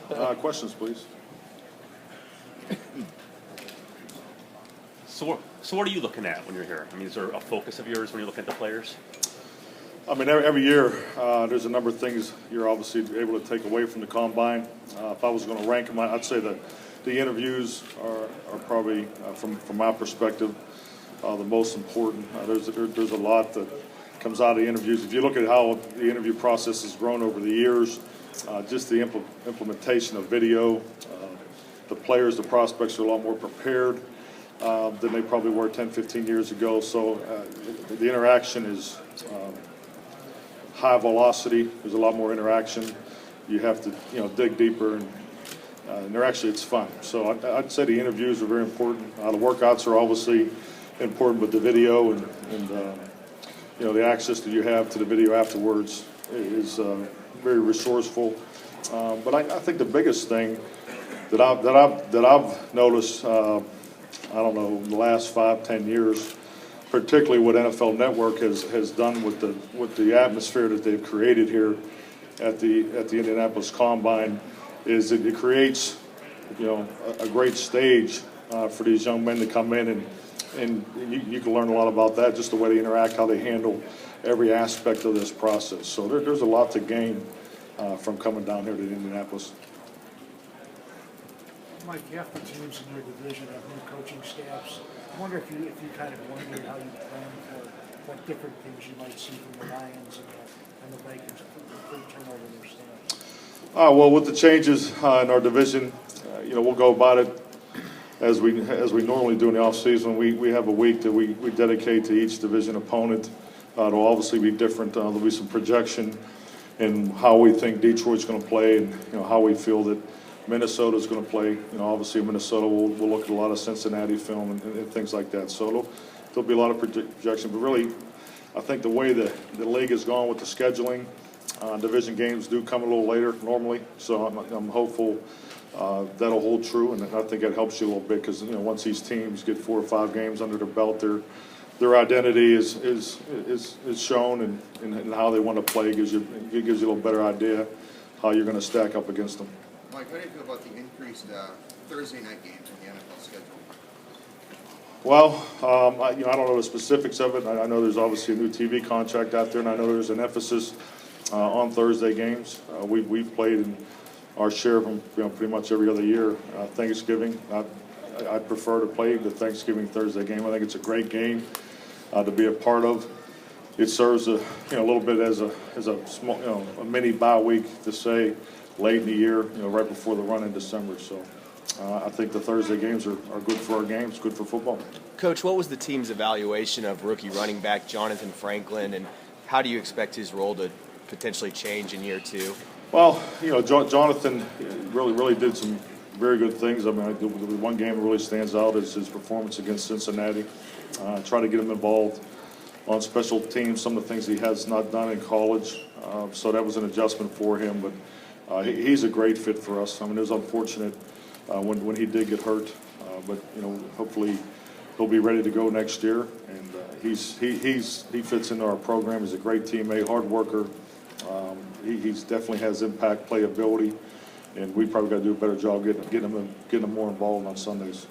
Questions, please. So what are you looking at when you're here? I mean, is there a focus of yours when you're looking at the players? I mean, every year there's a number of things you're obviously able to take away from the combine. If I was going to rank them, I'd say that the interviews are probably, from my perspective, the most important. There's a lot that comes out of the interviews. If you look at how the interview process has grown over the years, just the implementation of video, the players, the prospects are a lot more prepared than they probably were 10, 15 years ago. So the interaction is high velocity. There's a lot more interaction. You have to, dig deeper, and it's fun. So I'd say the interviews are very important. The workouts are obviously important, but the video and the access that you have to the video afterwards is very resourceful. But I think the biggest thing that I've noticed, I don't know, the last 5-10 years, particularly what NFL Network has done with the atmosphere that they've created here at the Indianapolis Combine, is that it creates a great stage for these young men to come in, and you can learn a lot about that, just the way they interact, how they handle every aspect of this process. So there's a lot to gain from coming down here to Indianapolis. Mike, half the teams in your division have new coaching staffs. I wonder if you kind of wondered how you plan for what different things you might see from the Lions and the Vikings with turnover in their staff. Well, with the changes in our division, we'll go about it as we normally do in the offseason. We have a week that we dedicate to each division opponent. It'll obviously be different. There'll be some projection in how we think Detroit's going to play, and how we feel that Minnesota's going to play. Obviously Minnesota will look at a lot of Cincinnati film and things like that. So there'll be a lot of projection. But really, I think the way the league has gone with the scheduling, division games do come a little later normally. So I'm hopeful that'll hold true, and I think it helps you a little bit, because once these teams get 4 or 5 games under their belt, their identity is shown, and how they want to play gives you a little better idea how you're going to stack up against them. Mike, how do you feel about the increased Thursday night games in the NFL schedule? Well, I don't know the specifics of it. I know there's obviously a new TV contract out there, and I know there's an emphasis on Thursday games. We've played in our share of them, pretty much every other year. Thanksgiving, I prefer to play the Thanksgiving Thursday game. I think it's a great game to be a part of. It serves a little bit as a small, a mini bye week, to say, late in the year, right before the run in December. So I think the Thursday games are good for our games, good for football. Coach, what was the team's evaluation of rookie running back Jonathan Franklin, and how do you expect his role to potentially change in year 2? Well, Jonathan really did some very good things. I mean, the one game that really stands out is his performance against Cincinnati. Try to get him involved on special teams, some of the things he has not done in college. So that was an adjustment for him, but he's a great fit for us. I mean, it was unfortunate when he did get hurt, but hopefully he'll be ready to go next year. And he fits into our program. He's a great teammate, hard worker. He definitely has impact, playability, and we probably got to do a better job getting him more involved on Sundays.